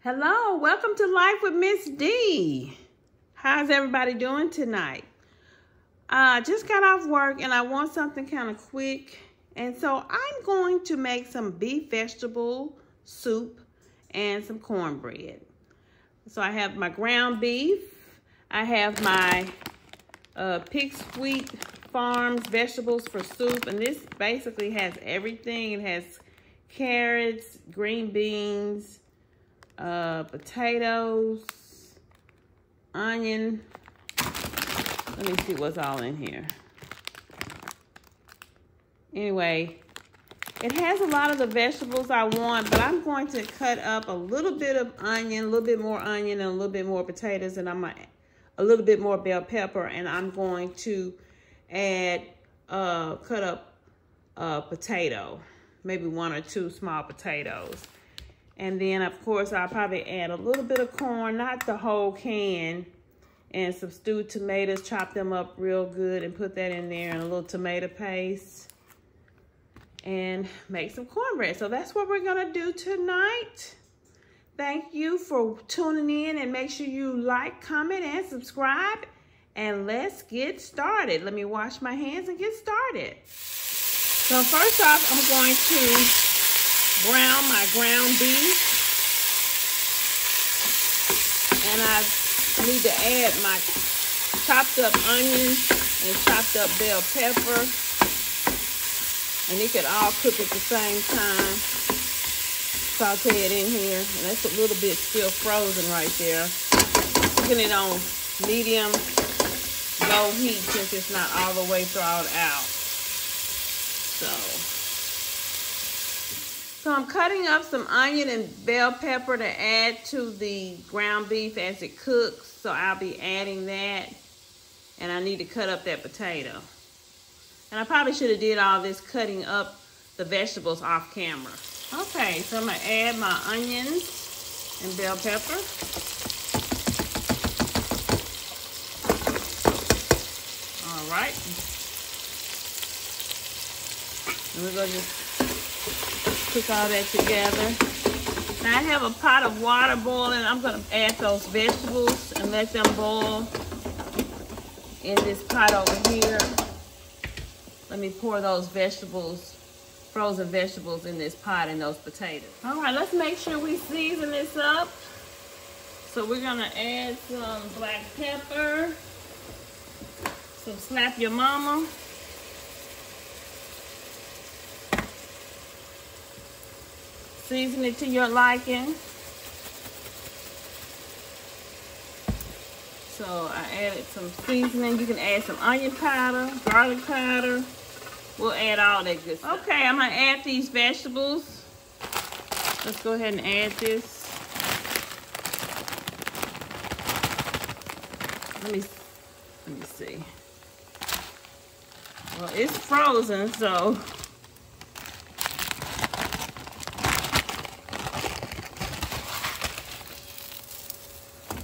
Hello, welcome to Life with Miss D. How's everybody doing tonight? I just got off work and I want something kind of quick. And so I'm going to make some beef vegetable soup and some cornbread. So I have my ground beef. I have my Pig Sweet Farms vegetables for soup. And this basically has everything. It has carrots, green beans, potatoes, onion. Let me see what's all in here. Anyway, it has a lot of the vegetables I want, but I'm going to cut up a little bit of onion, a little bit more onion, and a little bit more potatoes, and a little bit more bell pepper, and I'm going to add cut up potato, maybe 1 or 2 small potatoes. And then, of course, I'll probably add a little bit of corn, not the whole can, and some stewed tomatoes, chop them up real good and put that in there, and a little tomato paste, and make some cornbread. So that's what we're gonna do tonight. Thank you for tuning in, and make sure you like, comment, and subscribe, and let's get started. Let me wash my hands and get started. So first off, I'm going to brown my ground beef, and I need to add my chopped up onions and chopped up bell pepper, and it could all cook at the same time. Saute it in here, and that's a little bit still frozen right there. Cooking it on medium low heat since it's not all the way thawed out. So I'm cutting up some onion and bell pepper to add to the ground beef as it cooks. So I'll be adding that. And I need to cut up that potato. And I probably should have did all this cutting up the vegetables off camera. Okay, so I'm going to add my onions and bell pepper. All right. And we're going to just cook all that together. Now I have a pot of water boiling. I'm going to add those vegetables and let them boil in this pot over here. Let me pour those vegetables, frozen vegetables, in this pot and those potatoes. All right, let's make sure we season this up. So we're going to add some black pepper, some Slap Your Mama, season it to your liking. So I added some seasoning. You can add some onion powder, garlic powder. We'll add all that good stuff. Okay, I'm gonna add these vegetables. Let's go ahead and add this. Let me see. Well, it's frozen, so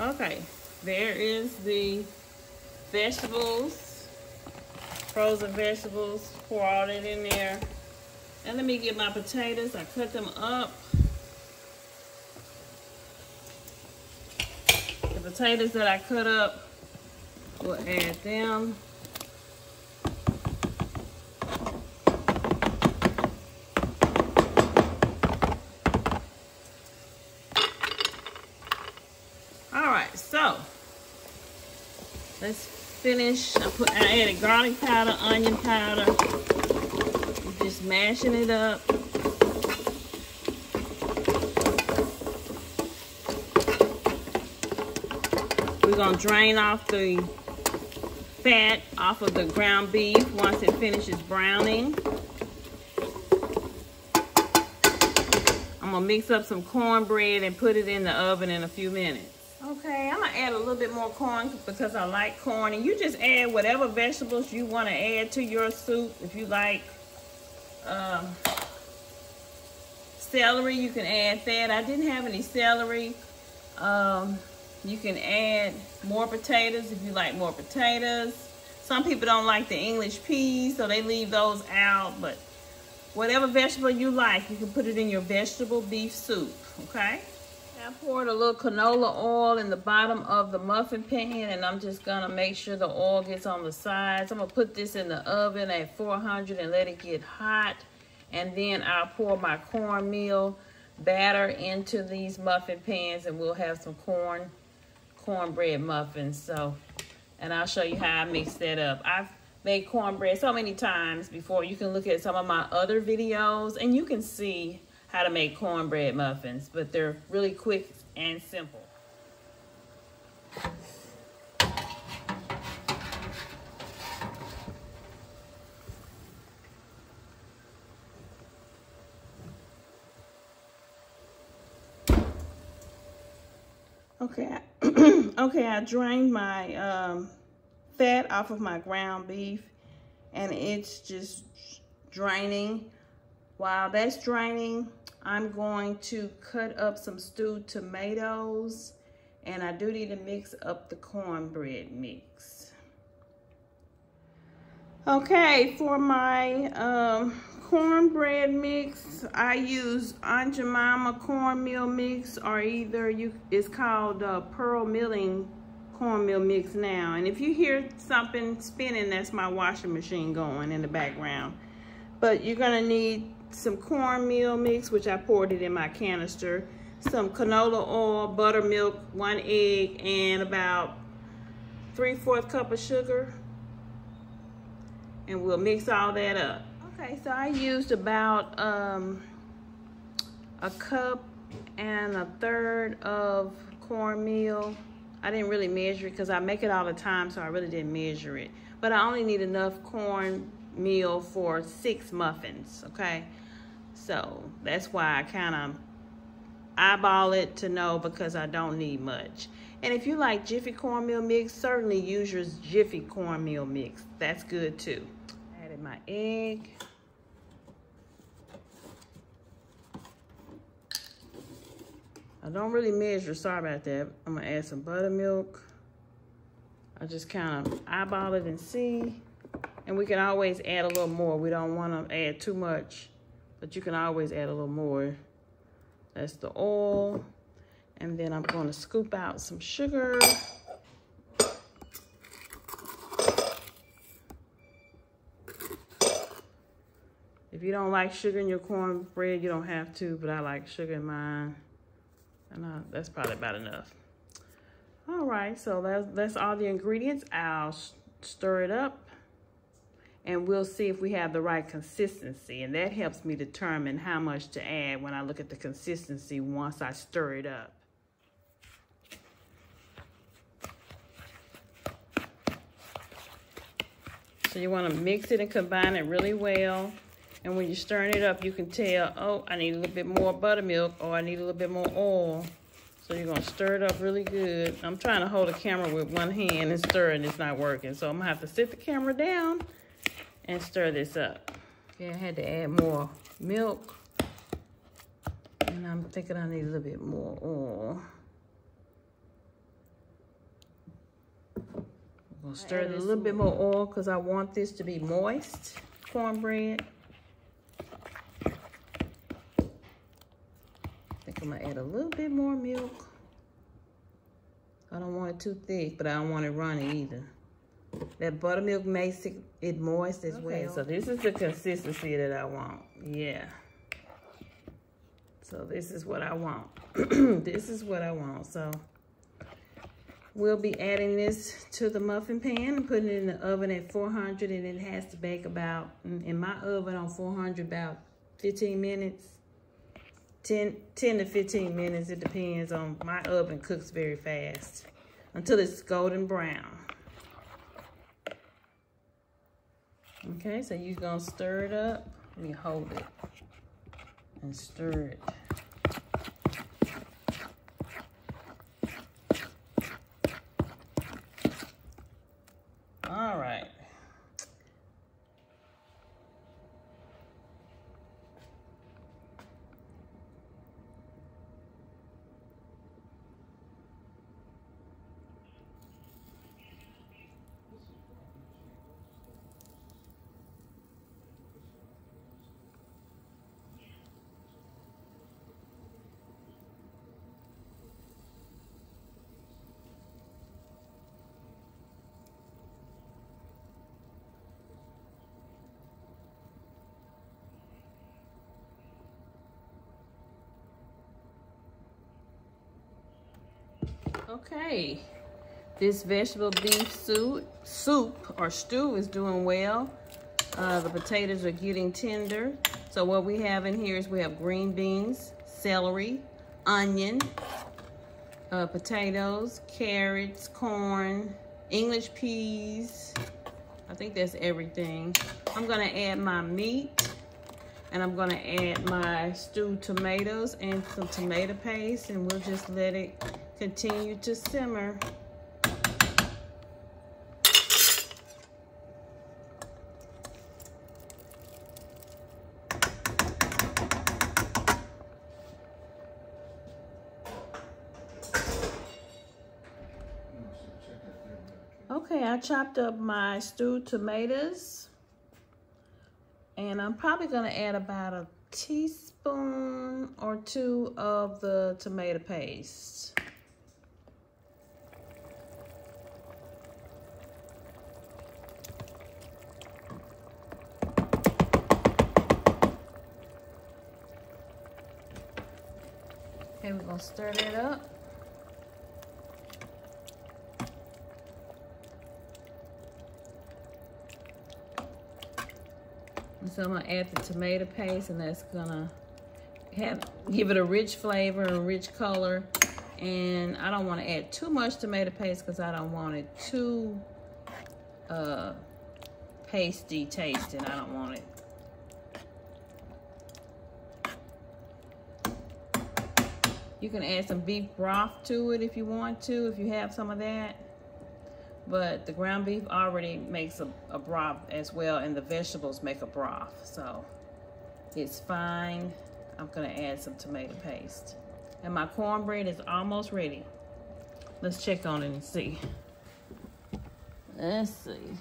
okay, there is the vegetables, frozen vegetables. Pour all that in there. And let me get my potatoes. I cut them up. The potatoes that I cut up, we'll add them. So let's finish. I added garlic powder, onion powder. Just mashing it up. We're gonna drain off the fat off of the ground beef once it finishes browning. I'm gonna mix up some cornbread and put it in the oven in a few minutes. Okay, I'm gonna add a little bit more corn because I like corn, and you just add whatever vegetables you want to add to your soup. If you like celery, you can add that. I didn't have any celery. You can add more potatoes if you like more potatoes. Some people don't like the English peas, so they leave those out, but whatever vegetable you like, you can put it in your vegetable beef soup, okay? I poured a little canola oil in the bottom of the muffin pan, and I'm just gonna make sure the oil gets on the sides. I'm gonna put this in the oven at 400 and let it get hot. And then I'll pour my cornmeal batter into these muffin pans, and we'll have some cornbread muffins. So, and I'll show you how I mix that up. I've made cornbread so many times before. You can look at some of my other videos and you can see how to make cornbread muffins, but they're really quick and simple. Okay, okay, I drained my fat off of my ground beef, and it's just draining. While that's draining, I'm going to cut up some stewed tomatoes, and I do need to mix up the cornbread mix. Okay, for my cornbread mix, I use Aunt Jemima cornmeal mix, or either it's called pearl milling cornmeal mix now. And if you hear something spinning, that's my washing machine going in the background. But you're gonna need some cornmeal mix, which I poured it in my canister, some canola oil, buttermilk, 1 egg, and about 3/4 cup of sugar. And we'll mix all that up. Okay, so I used about a cup and 1/3 of cornmeal. I didn't really measure it because I make it all the time, so I really didn't measure it. But I only need enough cornmeal for 6 muffins, okay? So that's why I kind of eyeball it to know, because I don't need much. And if you like Jiffy cornmeal mix, certainly use your Jiffy cornmeal mix. That's good too. Added my egg. I don't really measure, sorry about that. I'm gonna add some buttermilk. I just kind of eyeball it and see. And we can always add a little more. We don't want to add too much, but you can always add a little more. That's the oil. And then I'm going to scoop out some sugar. If you don't like sugar in your cornbread, you don't have to, but I like sugar in mine. And that's probably about enough. All right, so that's all the ingredients. I'll stir it up, and we'll see if we have the right consistency. And that helps me determine how much to add when I look at the consistency once I stir it up. So you want to mix it and combine it really well. And when you're stirring it up, you can tell, oh, I need a little bit more buttermilk, or I need a little bit more oil. So you're going to stir it up really good. I'm trying to hold the camera with one hand and stir, and it's not working. So I'm going to have to sit the camera down and stir this up. Okay, I had to add more milk. And I'm thinking I need a little bit more oil. I'm going to stir it a little bit more oil because I want this to be moist cornbread. I think I'm gonna add a little bit more milk. I don't want it too thick, but I don't want it runny either. That buttermilk makes it moist as well. So this is the consistency that I want. Yeah. So this is what I want. This is what I want. So we'll be adding this to the muffin pan and putting it in the oven at 400, and it has to bake about, in my oven on 400, about 15 minutes. 10 to 15 minutes, it depends on, my oven cooks very fast, until it's golden brown. Okay, so you're gonna stir it up. Let me hold it and stir it. All right. Okay, this vegetable beef soup or stew is doing well. The potatoes are getting tender. So what we have in here is we have green beans, celery, onion, potatoes, carrots, corn, English peas. I think that's everything. I'm gonna add my meat, and I'm gonna add my stewed tomatoes and some tomato paste, and we'll just let it continue to simmer. Okay, I chopped up my stewed tomatoes, and I'm probably gonna add about a teaspoon or two of the tomato paste. Okay, we're gonna stir that up. So I'm gonna add the tomato paste, and that's gonna give it a rich flavor and rich color. And I don't want to add too much tomato paste because I don't want it too pasty tasting. I don't want it. You can add some beef broth to it if you want to, if you have some of that. But the ground beef already makes a broth as well, and the vegetables make a broth, so it's fine. I'm gonna add some tomato paste. And my cornbread is almost ready. Let's check on it and see. Let's see.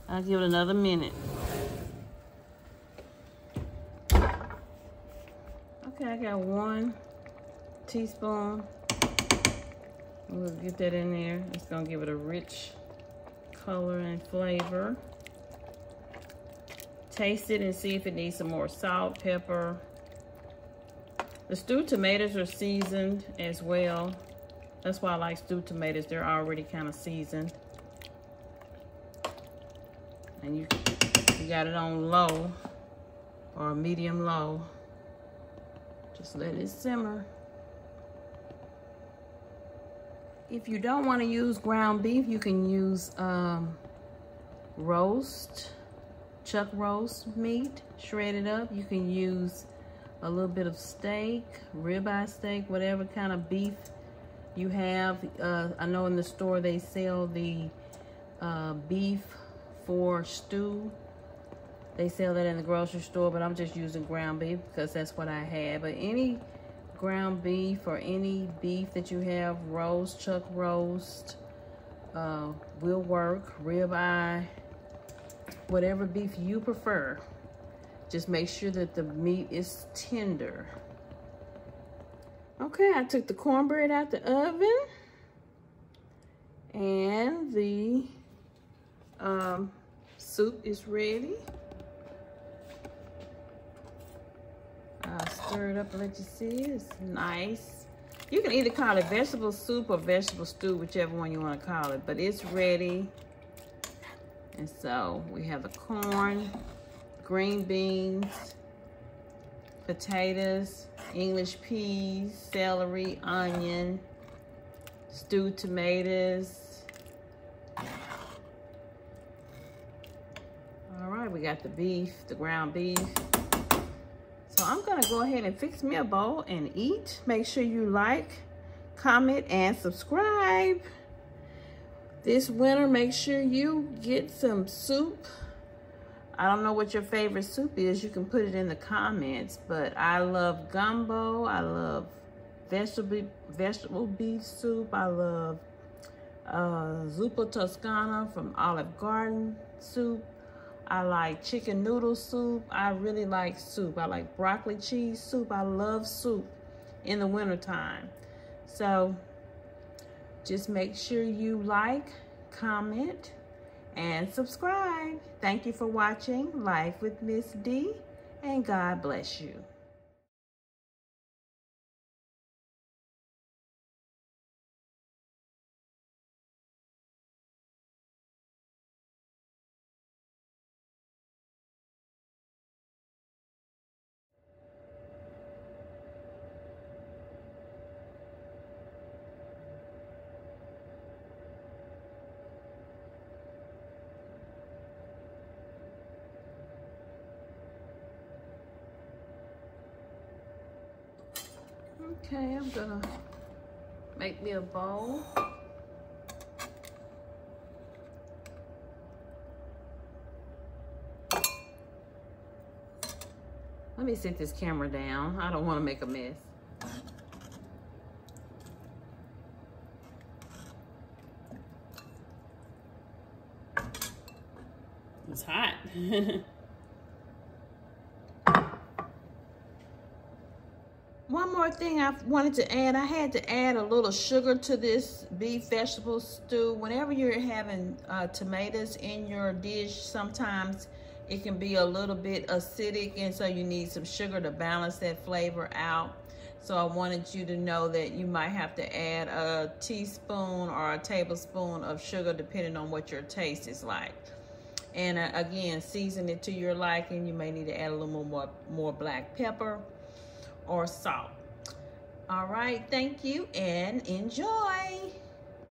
I'll give it another minute. Okay, I got 1 teaspoon. We'll get that in there. It's gonna give it a rich color and flavor. Taste it and see if it needs some more salt, pepper. The stewed tomatoes are seasoned as well. That's why I like stewed tomatoes. They're already kind of seasoned. And you got it on low or medium low. Just let it simmer. If you don't want to use ground beef, you can use chuck roast meat, shredded up. You can use a little bit of steak, ribeye steak, whatever kind of beef you have. I know in the store they sell the beef for stew. They sell that in the grocery store, but I'm just using ground beef because that's what I had. But any ground beef or any beef that you have, roast, chuck roast, will work. Ribeye, whatever beef you prefer. Just make sure that the meat is tender. Okay, I took the cornbread out the oven, and the soup is ready. I'll stir it up and let you see it. It's nice. You can either call it vegetable soup or vegetable stew, whichever one you want to call it, but it's ready. And so we have the corn, green beans, potatoes, English peas, celery, onion, stewed tomatoes. All right, we got the beef, the ground beef. So I'm gonna go ahead and fix me a bowl and eat. Make sure you like, comment, and subscribe. This winter, make sure you get some soup. I don't know what your favorite soup is. You can put it in the comments, but I love gumbo. I love vegetable beef soup. I love zuppa toscana from Olive Garden soup. I like chicken noodle soup. I really like soup. I like broccoli cheese soup. I love soup in the wintertime. So just make sure you like, comment, and subscribe. Thank you for watching Life with Miss D, and God bless you. Okay, I'm gonna make me a bowl. Let me set this camera down. I don't want to make a mess. It's hot. One more thing I wanted to add. I had to add a little sugar to this beef vegetable stew. Whenever you're having tomatoes in your dish, sometimes it can be a little bit acidic, and so you need some sugar to balance that flavor out. So I wanted you to know that you might have to add a teaspoon or a tablespoon of sugar depending on what your taste is like. And again, season it to your liking. You may need to add a little more black pepper or salt. All right, thank you and enjoy.